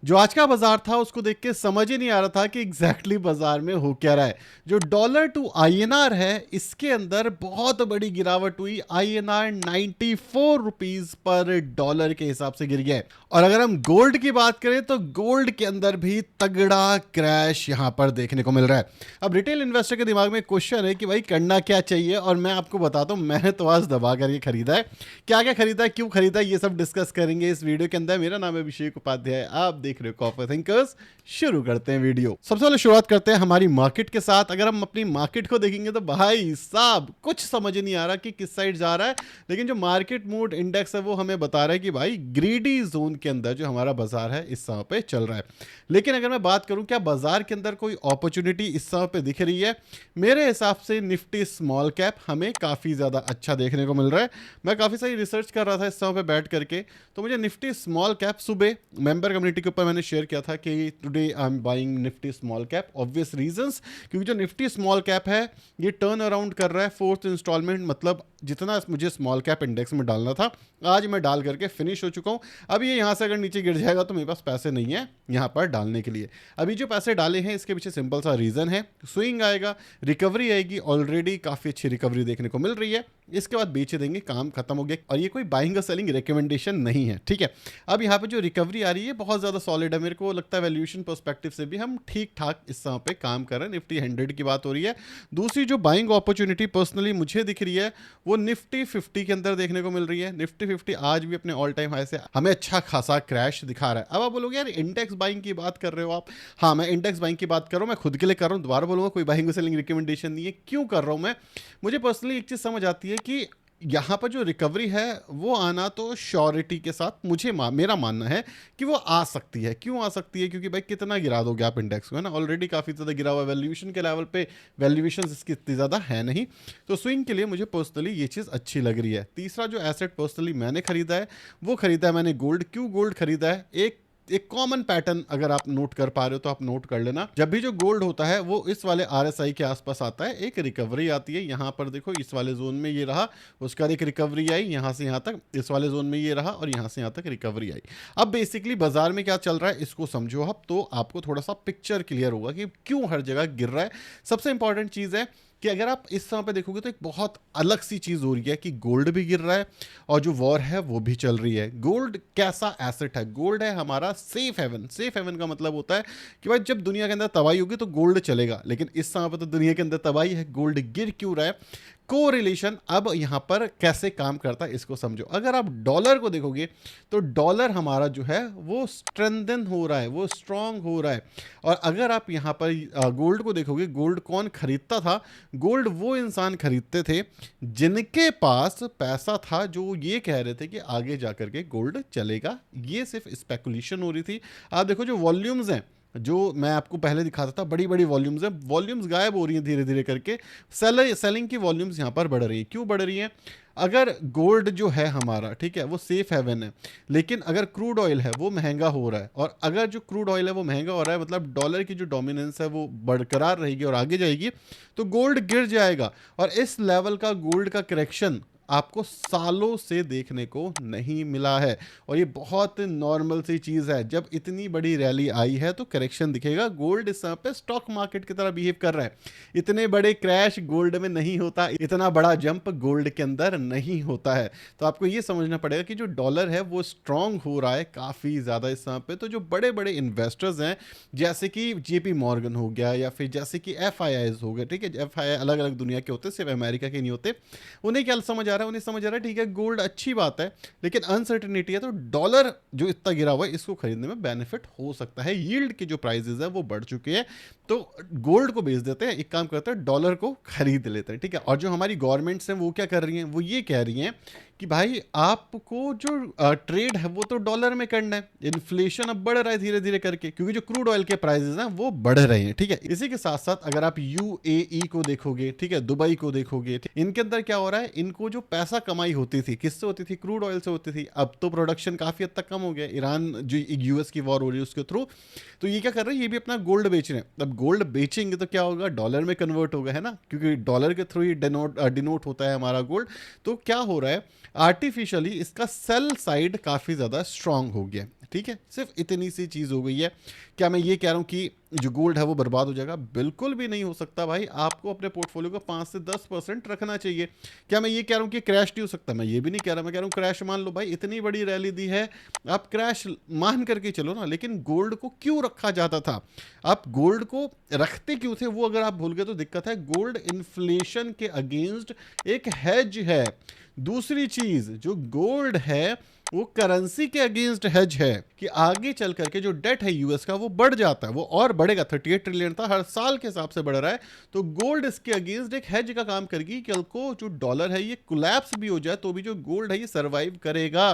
जो आज का बाजार था उसको देख के समझ ही नहीं आ रहा था कि एग्जैक्टली बाजार में हो क्या रहा है। जो डॉलर टू आईएनआर है इसके अंदर बहुत बड़ी गिरावट हुई। आईएनआर 94 रुपीज पर डॉलर के हिसाब से गिर गया है। और अगर हम गोल्ड की बात करें तो गोल्ड के अंदर भी तगड़ा क्रैश यहां पर देखने को मिल रहा है। अब रिटेल इन्वेस्टर के दिमाग में क्वेश्चन है कि भाई करना क्या चाहिए, और मैं आपको बताता हूं मैंने तो आज दबा करके खरीदा है। क्या क्या खरीदा है, क्यों खरीदा है, ये सब डिस्कस करेंगे इस वीडियो के अंदर। मेरा नाम है अभिषेक उपाध्याय, आप देख रहे हो कॉफी थिंकर्स। शुरू करते हैं वीडियो। सबसे पहले शुरुआत करते हैं हमारी मार्केट के साथ। अगर हम अपनी मार्केट को देखेंगे तो भाई साहब कुछ समझ नहीं आ रहा कि किस साइड जा रहा है, लेकिन जो मार्केट मूड इंडेक्स है वो हमें बता रहा है कि भाई ग्रीडी जोन के अंदर जो हमारा बाजार है इस समय पे चल रहा है। लेकिन अगर मैं बात करूं क्या बाजार के अंदर कोई अपॉर्चुनिटी इस समय पे दिख रही है, मेरे हिसाब से निफ्टी स्मॉल कैप हमें काफी ज्यादा अच्छा देखने को मिल रहा है। मैं काफी सारी रिसर्च कर रहा था इस समय पे बैठ करके, तो मुझे निफ्टी स्मॉल कैप सुबह मेंबर कम्युनिटी के ऊपर मैंने शेयर किया था कि today I am buying Nifty small cap. Obvious reasons, क्योंकि जो निफ्टी स्मॉल कैप है ये टर्न अराउंड कर रहा है फोर्थ इंस्टॉलमेंट, मतलब जितना मुझे स्मॉल कैप इंडेक्स में डालना था आज मैं डाल करके फिनिश हो चुका हूं। अब ये यहां से अगर नीचे गिर जाएगा तो मेरे पास पैसे नहीं है यहां पर डालने के लिए। अभी जो पैसे डाले हैं इसके पीछे सिंपल सा रीजन है, स्विंग आएगा, रिकवरी आएगी, ऑलरेडी काफी अच्छी रिकवरी देखने को मिल रही है, इसके बाद बेच देंगे, काम खत्म हो गया। और ये कोई बाइंग और सेलिंग रिकमेंडेशन नहीं है, ठीक है। अब यहाँ पे जो रिकवरी आ रही है बहुत ज़्यादा सॉलिड है, मेरे को लगता है वैल्यूएशन पर्सपेक्टिव से भी हम ठीक ठाक इस समय पे काम कर रहे हैं। निफ्टी 100 की बात हो रही है। दूसरी जो बाइंग अपॉर्चुनिटी पर्सनली मुझे दिख रही है वो निफ्टी 50 के अंदर देखने को मिल रही है। निफ्टी 50 आज भी अपने ऑल टाइम हाई से हमें अच्छा खासा क्रैश दिखा रहा है। अब आप बोलोगे यार इंडेक्स बाइंग की बात कर रहे हो आप। हाँ, मैं इंडेक्स बाइंग की बात कर रहा हूँ, मैं खुद के लिए कर रहा हूँ, दोबारा बोलूंगा कोई बाइंग सेलिंग रिकमेंडेशन नहीं है। क्यों कर रहा हूँ मैं, मुझे पर्सनली एक चीज़ समझ आती है कि यहाँ पर जो रिकवरी है वो आना तो श्योरिटी के साथ मेरा मानना है कि वो आ सकती है। क्यों आ सकती है, क्योंकि भाई कितना गिरा दोगे आप इंडेक्स को, है ना, ऑलरेडी काफ़ी ज़्यादा गिरा हुआ है वैल्यूएशन के लेवल पे। वैल्यूएशन इसकी इतनी ज़्यादा है नहीं, तो स्विंग के लिए मुझे पर्सनली ये चीज़ अच्छी लग रही है। तीसरा जो एसेट पर्सनली मैंने खरीदा है वो खरीदा है मैंने गोल्ड। क्यों गोल्ड खरीदा है, एक कॉमन पैटर्न अगर आप नोट कर पा रहे हो तो आप नोट कर लेना। जब भी जो गोल्ड होता है वो इस वाले आरएसआई के आसपास आता है, एक रिकवरी आती है। यहां पर देखो इस वाले जोन में ये रहा, उसका एक रिकवरी आई, यहां से यहां तक इस वाले जोन में ये रहा, और यहां से यहां तक रिकवरी आई। अब बेसिकली बाजार में क्या चल रहा है इसको समझो आप, तो आपको थोड़ा सा पिक्चर क्लियर होगा कि क्यों हर जगह गिर रहा है। सबसे इंपॉर्टेंट चीज है कि अगर आप इस समय पे देखोगे तो एक बहुत अलग सी चीज हो रही है कि गोल्ड भी गिर रहा है और जो वॉर है वो भी चल रही है। गोल्ड कैसा एसेट है, गोल्ड है हमारा सेफ हेवन। सेफ हेवन का मतलब होता है कि भाई जब दुनिया के अंदर तबाही होगी तो गोल्ड चलेगा, लेकिन इस समय पर तो दुनिया के अंदर तबाही है, गोल्ड गिर क्यों रहा है। कोरिलेशन अब यहां पर कैसे काम करता है इसको समझो। अगर आप डॉलर को देखोगे तो डॉलर हमारा जो है वो स्ट्रेंथन हो रहा है, वो स्ट्रांग हो रहा है। और अगर आप यहां पर गोल्ड को देखोगे, गोल्ड कौन खरीदता था, गोल्ड वो इंसान खरीदते थे जिनके पास पैसा था, जो ये कह रहे थे कि आगे जाकर के गोल्ड चलेगा। ये सिर्फ स्पेकुलेशन हो रही थी। आप देखो जो वॉल्यूम्स हैं जो मैं आपको पहले दिखाता था, बड़ी बड़ी वॉल्यूम्स है, वॉल्यूम्स गायब हो रही हैं धीरे धीरे करके। सेलिंग की वॉल्यूम्स यहां पर बढ़ रही हैं। क्यों बढ़ रही हैं, अगर गोल्ड जो है हमारा, ठीक है, वो सेफ हेवन है, लेकिन अगर क्रूड ऑयल है वो महंगा हो रहा है, और अगर जो क्रूड ऑयल है वो महंगा हो रहा है मतलब डॉलर की जो डोमिनेंस है वो बरकरार रहेगी और आगे जाएगी, तो गोल्ड गिर जाएगा। और इस लेवल का गोल्ड का करेक्शन आपको सालों से देखने को नहीं मिला है, और ये बहुत नॉर्मल सी चीज है। जब इतनी बड़ी रैली आई है तो करेक्शन दिखेगा। गोल्ड इस समय पे स्टॉक मार्केट की तरह बिहेव कर रहा है। इतने बड़े क्रैश गोल्ड में नहीं होता, इतना बड़ा जंप गोल्ड के अंदर नहीं होता है। तो आपको ये समझना पड़ेगा कि जो डॉलर है वो स्ट्रांग हो रहा है काफी ज्यादा इस समय पे। तो जो बड़े बड़े इन्वेस्टर्स हैं जैसे कि जेपी मॉर्गन हो गया, या फिर जैसे कि एफ हो गए, ठीक है, एफ अलग अलग दुनिया के होते, सिर्फ अमेरिका के नहीं होते, उन्हें क्या समझ आ रहा है, उन्हें समझ आ रहा है ठीक है गोल्ड अच्छी बात है, लेकिन अनसर्टेनिटी है, तो डॉलर जो इतना गिरा हुआ है इसको खरीदने में बेनिफिट हो सकता है। यील्ड के जो प्राइसेस है वो बढ़ चुके हैं, तो गोल्ड को बेच देते हैं, एक काम करते हैं डॉलर को खरीद लेते हैं, ठीक है। और जो हमारी गवर्नमेंट्स हैं वो क्या कर रही हैं, वो ये कह रही हैं कि भाई आपको जो ट्रेड है वो तो डॉलर में करना है। इन्फ्लेशन अब बढ़ रहा है धीरे धीरे करके, क्योंकि जो क्रूड ऑयल के प्राइसेस हैं वो बढ़ रहे हैं, ठीक है। इसी के साथ साथ अगर आप यूएई को देखोगे, ठीक है, दुबई को देखोगे, इनके अंदर क्या हो रहा है, इनको जो पैसा कमाई होती थी किससे होती थी, क्रूड ऑयल से होती थी। अब तो प्रोडक्शन काफी हद तक कम हो गया, ईरान जो यूएस की वॉर हो रही है उसके थ्रू, तो ये क्या कर रहे हैं, ये भी अपना गोल्ड बेच रहे हैं। अब गोल्ड बेचेंगे तो क्या होगा, डॉलर में कन्वर्ट होगा, है ना, क्योंकि डॉलर के थ्रू ही डिनोट होता है हमारा गोल्ड। तो क्या हो रहा है, आर्टिफिशियली इसका सेल साइड काफ़ी ज़्यादा स्ट्रांग हो गया। ठीक है, सिर्फ इतनी सी चीज़ हो गई है। क्या मैं ये कह रहा हूँ कि जो गोल्ड है वो बर्बाद हो जाएगा? बिल्कुल भी नहीं हो सकता भाई। आपको अपने पोर्टफोलियो का 5 से 10% रखना चाहिए। क्या मैं ये कह रहा हूँ कि क्रैश नहीं हो सकता? मैं ये भी नहीं कह रहा। मैं कह रहा हूँ क्रैश मान लो भाई, इतनी बड़ी रैली दी है, आप क्रैश मान करके चलो ना। लेकिन गोल्ड को क्यों रखा जाता था? आप गोल्ड को रखते क्यों थे, वो अगर आप भूल गए तो दिक्कत है। गोल्ड इन्फ्लेशन के अगेंस्ट एक हेज है। दूसरी चीज, जो गोल्ड है वो करेंसी के अगेंस्ट हेज है कि आगे चल करके जो डेट है यूएस का वो बढ़ जाता है, वो और बढ़ेगा। 38 ट्रिलियन था, हर साल के हिसाब से बढ़ रहा है। तो गोल्ड इसके अगेंस्ट एक हेज का काम करेगी। कल को जो डॉलर है ये कोलैप्स भी हो जाए तो भी जो गोल्ड है ये सर्वाइव करेगा।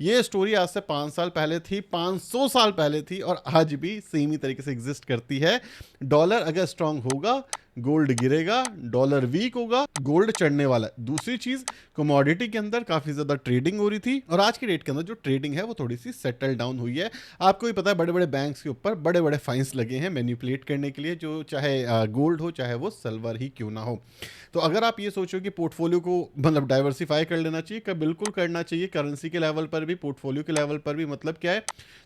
ये स्टोरी आज से 5 साल पहले थी, 500 साल पहले थी, और आज भी सेम ही तरीके से एग्जिस्ट करती है। डॉलर अगर स्ट्रांग होगा गोल्ड गिरेगा, डॉलर वीक होगा गोल्ड चढ़ने वाला है। दूसरी चीज, कमोडिटी के अंदर काफी ज्यादा ट्रेडिंग हो रही थी, और आज की डेट के अंदर जो ट्रेडिंग है वो थोड़ी सी सेटल डाउन हुई है। आपको भी पता है बड़े बड़े बैंक्स के ऊपर बड़े बड़े फाइन्स लगे हैं मैनिपुलेट करने के लिए, जो चाहे गोल्ड हो चाहे वो सिल्वर ही क्यों ना हो। तो अगर आप ये सोचो कि पोर्टफोलियो को मतलब डाइवर्सिफाई कर लेना चाहिए, का बिल्कुल करना चाहिए। करेंसी के लेवल पर भी, पोर्टफोलियो के लेवल पर भी। मतलब क्या है,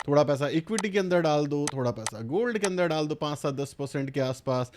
थोड़ा पैसा इक्विटी के अंदर डाल दो, थोड़ा पैसा गोल्ड के अंदर डाल दो 5-10% के आसपास,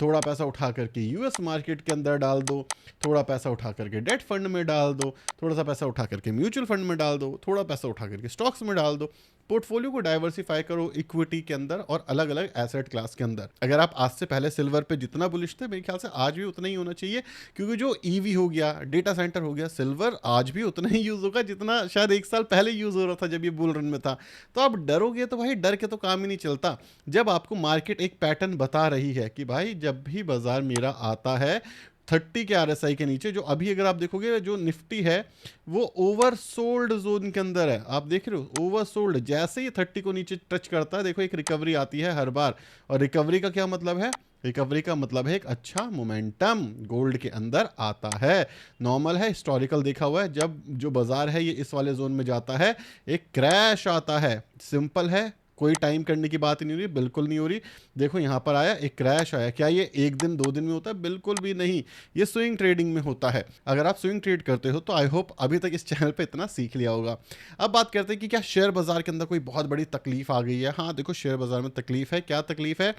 थोड़ा पैसा उठा करके यूएस मार्केट के अंदर डाल दो, थोड़ा पैसा उठा करके डेट फंड में डाल दो, थोड़ा सा पैसा उठा करके म्यूचुअल फंड में डाल दो, थोड़ा पैसा उठा करके स्टॉक्स में डाल दो। पोर्टफोलियो को डाइवर्सिफाई करो इक्विटी के अंदर और अलग अलग एसेट क्लास के अंदर। अगर आप आज से पहले सिल्वर पे जितना बुलिश थे, मेरे ख्याल से आज भी उतना ही होना चाहिए, क्योंकि जो ईवी हो गया, डेटा सेंटर हो गया, सिल्वर आज भी उतना ही यूज होगा जितना शायद 1 साल पहले यूज हो रहा था जब ये बुल रन में था। तो आप डरोगे तो भाई डर के तो काम ही नहीं चलता। जब आपको मार्केट एक पैटर्न बता रही है कि भाई जब भी बाजार मेरा आता है 30 के आरएसआई के नीचे, जो अभी अगर आप देखोगे जो निफ्टी है वो ओवरसोल्ड जोन के अंदर है, आप देख रहे हो ओवरसोल्ड। जैसे ही 30 को नीचे टच करता है, देखो एक रिकवरी आती है हर बार। और रिकवरी का क्या मतलब है? रिकवरी का मतलब है एक अच्छा मोमेंटम गोल्ड के अंदर आता है। नॉर्मल है, हिस्टोरिकल देखा हुआ है, जब जो बाजार है ये इस वाले जोन में जाता है एक क्रैश आता है। सिंपल है, कोई टाइम करने की बात ही नहीं हो रही, बिल्कुल नहीं हो रही। देखो यहाँ पर आया एक क्रैश आया, क्या ये 1 दिन 2 दिन में होता है? बिल्कुल भी नहीं, ये स्विंग ट्रेडिंग में होता है। अगर आप स्विंग ट्रेड करते हो तो आई होप अभी तक इस चैनल पे इतना सीख लिया होगा। अब बात करते हैं कि क्या शेयर बाजार के अंदर कोई बहुत बड़ी तकलीफ आ गई है? हाँ देखो, शेयर बाजार में तकलीफ है। क्या तकलीफ है?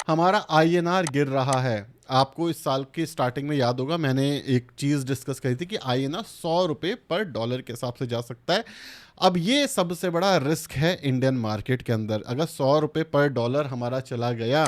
हमारा आईएनआर गिर रहा है। आपको इस साल की स्टार्टिंग में याद होगा मैंने एक चीज़ डिस्कस करी थी कि आईएनआर 100 रुपये पर डॉलर के हिसाब से जा सकता है। अब ये सबसे बड़ा रिस्क है इंडियन मार्केट के अंदर। अगर 100 रुपये पर डॉलर हमारा चला गया,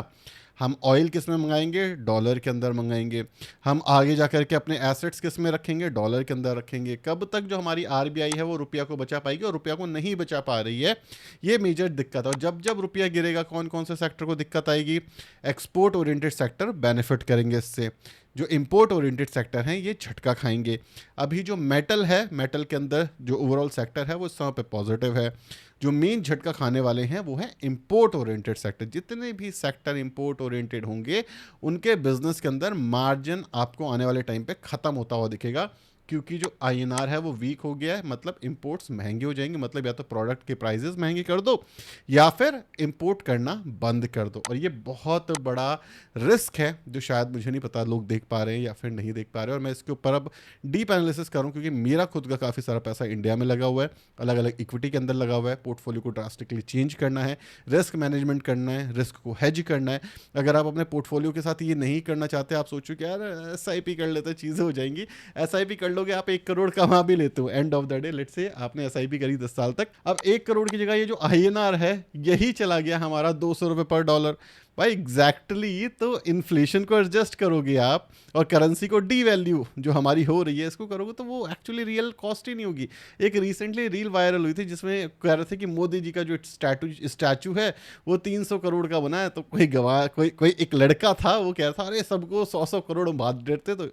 हम ऑयल किस में मंगाएंगे? डॉलर के अंदर मंगाएंगे। हम आगे जाकर के अपने एसेट्स किस में रखेंगे? डॉलर के अंदर रखेंगे। कब तक जो हमारी आरबीआई है वो रुपया को बचा पाएगी? और रुपया को नहीं बचा पा रही है, ये मेजर दिक्कत है। और जब जब रुपया गिरेगा कौन कौन से सेक्टर को दिक्कत आएगी? एक्सपोर्ट ओरिएंटेड सेक्टर बेनिफिट करेंगे इससे, जो इंपोर्ट ओरिएंटेड सेक्टर हैं ये झटका खाएंगे। अभी जो मेटल है, मेटल के अंदर जो ओवरऑल सेक्टर है वो इस समय पे पॉजिटिव है। जो मेन झटका खाने वाले हैं वो है इंपोर्ट ओरिएंटेड सेक्टर। जितने भी सेक्टर इंपोर्ट ओरिएंटेड होंगे उनके बिजनेस के अंदर मार्जिन आपको आने वाले टाइम पे खत्म होता हुआ दिखेगा, क्योंकि जो आईएनआर है वो वीक हो गया है। मतलब इंपोर्ट्स महंगे हो जाएंगे, मतलब या तो प्रोडक्ट के प्राइसेस महंगे कर दो या फिर इंपोर्ट करना बंद कर दो। और ये बहुत बड़ा रिस्क है जो शायद मुझे नहीं पता लोग देख पा रहे हैं या फिर नहीं देख पा रहे हैं। और मैं इसके ऊपर अब डीप एनालिसिस करूँ, क्योंकि मेरा खुद का काफ़ी सारा पैसा इंडिया में लगा हुआ है, अलग अलग इक्विटी के अंदर लगा हुआ है। पोर्टफोलियो को ड्रास्टिकली चेंज करना है, रिस्क मैनेजमेंट करना है, रिस्क को हेज करना है। अगर आप अपने पोर्टफोलियो के साथ ये नहीं करना चाहते, आप सोचो कि यार एसआईपी कर लेते चीज़ें हो जाएंगी। एसआईपी कर लोगे आप 1 करोड़ कमा भी लेते हो end of the day. Let's say आपने एसआईपी करी 10 साल तक, अब 1 करोड़ की जगह ये जो आईएनआर है यही चला गया हमारा 200 रुपये पर डॉलर। भाई एग्जैक्टली तो इन्फ्लेशन को एडजस्ट करोगे आप और करेंसी को डी वैल्यू जो हमारी हो रही है इसको करोगे तो वो एक्चुअली रियल कॉस्ट ही नहीं होगी। एक रिसेंटली रील वायरल हुई थी जिसमें कह रहे थे कि मोदी जी का जो स्टैचू है वो 300 करोड़ का बना है। तो कोई एक लड़का था, वो कह रहा था अरे सबको 100 करोड़ बांट देते तो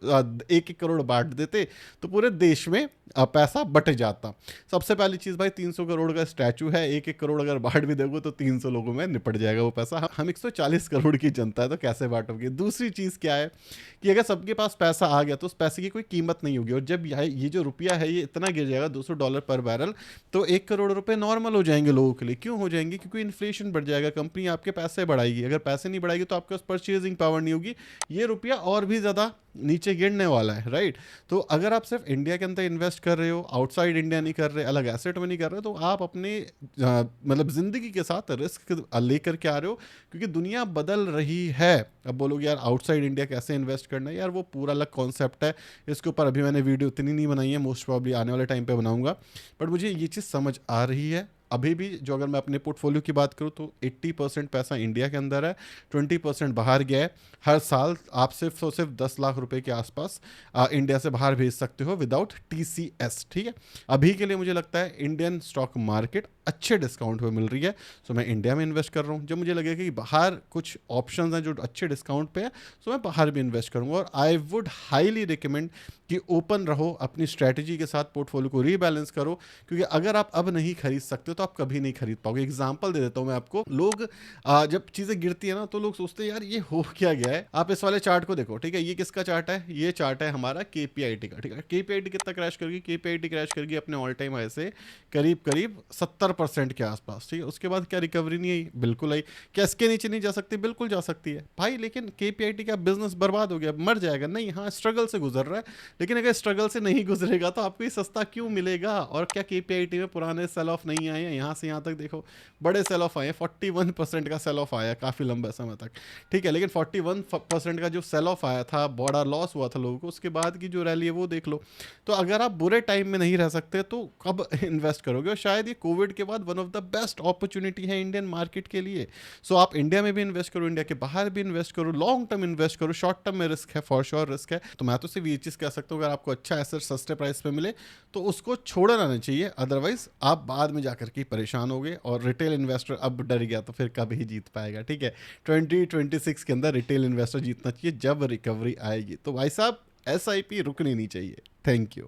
1 करोड़ बांट देते तो पूरे देश में पैसा बट जाता। सबसे पहली चीज़ भाई 300 करोड़ का स्टैचू है, 1 करोड़ अगर बांट भी दोगे तो 300 लोगों में निपट जाएगा वो पैसा। हम 140 करोड़ की जनता है तो कैसे बांटोगे? दूसरी चीज़ क्या है कि अगर सबके पास पैसा आ गया तो उस पैसे की कोई कीमत नहीं होगी। और जब ये जो रुपया है ये इतना गिर जाएगा $200 पर बैरल, तो 1 करोड़ रुपए नॉर्मल हो जाएंगे लोगों के लिए। क्यों हो जाएंगे? क्योंकि इन्फ्लेशन बढ़ जाएगा, कंपनी आपके पैसे बढ़ाएगी। अगर पैसे नहीं बढ़ाएगी तो आपके पास परचेजिंग पावर नहीं होगी, ये रुपया और भी ज़्यादा नीचे गिरने वाला है, राइट। तो अगर आप सिर्फ इंडिया के अंदर इन्वेस्ट कर रहे हो, आउटसाइड इंडिया नहीं कर रहे, अलग एसेट में नहीं कर रहे, तो आप अपने मतलब ज़िंदगी के साथ रिस्क लेकर के आ रहे हो, क्योंकि दुनिया बदल रही है। अब बोलोगे यार आउटसाइड इंडिया कैसे इन्वेस्ट करना है, यार वो पूरा अलग कॉन्सेप्ट है, इसके ऊपर अभी मैंने वीडियो इतनी नहीं बनाई है, मोस्ट प्रॉब्ली आने वाले टाइम पे बनाऊंगा। बट मुझे ये चीज़ समझ आ रही है अभी भी। जो अगर मैं अपने पोर्टफोलियो की बात करूँ तो 80% पैसा इंडिया के अंदर है, 20% बाहर गया है। हर साल आप सिर्फ 10 लाख रुपए के आसपास इंडिया से बाहर भेज सकते हो विदाउट TCS, ठीक है। अभी के लिए मुझे लगता है इंडियन स्टॉक मार्केट अच्छे डिस्काउंट पे मिल रही है, सो मैं इंडिया में इन्वेस्ट कर रहा हूँ। जब मुझे लगेगा कि बाहर कुछ ऑप्शंस हैं जो अच्छे डिस्काउंट पे है, सो मैं बाहर भी इन्वेस्ट करूँगा। और आई वुड हाईली रिकमेंड कि ओपन रहो, अपनी स्ट्रैटेजी के साथ पोर्टफोलियो को रीबैलेंस करो, क्योंकि अगर आप अब नहीं खरीद सकते तो आप कभी नहीं खरीद पाओगे। एग्जांपल दे देता हूँ मैं आपको। लोग जब चीज़ें गिरती है ना, तो लोग सोचते हैं यार ये हो क्या गया है। आप इस वाले चार्ट को देखो, ठीक है, ये किसका चार्ट है? ये चार्ट है हमारा KPIT का, ठीक है। KPIT कितना क्रैश करेगी? KPIT क्रैश करेगी अपने ऑल टाइम हाई से करीब करीब 70% के आसपास, ठीक है। उसके बाद क्या रिकवरी नहीं आई? बिल्कुल आई। क्या इसके नीचे नहीं जा सकती? बिल्कुल जा सकती है भाई, लेकिन KPIT का बिजनेस बर्बाद हो गया, मर जाएगा नहीं? हाँ, स्ट्रगल से गुजर रहा है, लेकिन अगर स्ट्रगल से नहीं गुजरेगा तो आपको ये सस्ता क्यों मिलेगा? और क्या KPIT में पुराने सेल ऑफ नहीं आए हैं? यहाँ से यहाँ तक देखो, बड़े सेल ऑफ आए हैं। 41% का सेल ऑफ आया काफ़ी लंबे समय तक, ठीक है। लेकिन 41% का जो सेल ऑफ आया था, बड़ा लॉस हुआ था लोगों को, उसके बाद की जो रैली है वो देख लो। तो अगर आप बुरे टाइम में नहीं रह सकते तो कब इन्वेस्ट करोगे? और शायद ये कोविड के बाद one of the best opportunity है इंडियन मार्केट के लिए। सो आप इंडिया में भी इन्वेस्ट करो, इंडिया के बाहर भी इन्वेस्ट करो, लॉन्ग टर्म इन्वेस्ट करो। शॉर्ट टर्म में रिस्क है, फॉर श्योर रिस्क है। तो मैं तो सिर्फ ये चीज़ कह सकता हूँ, अगर आपको अच्छा एसेट सस्ते प्राइस पे मिले तो उसको छोड़ना नहीं चाहिए, अदरवाइज आप बाद में जाकर के परेशान होगे। और रिटेल इन्वेस्टर अब डर गया तो फिर कभी जीत पाएगा, ठीक है। 2026 के अंदर रिटेल इन्वेस्टर जीतना चाहिए जब रिकवरी आएगी। तो भाई साहब SIP रुकनी नहीं चाहिए। Thank you.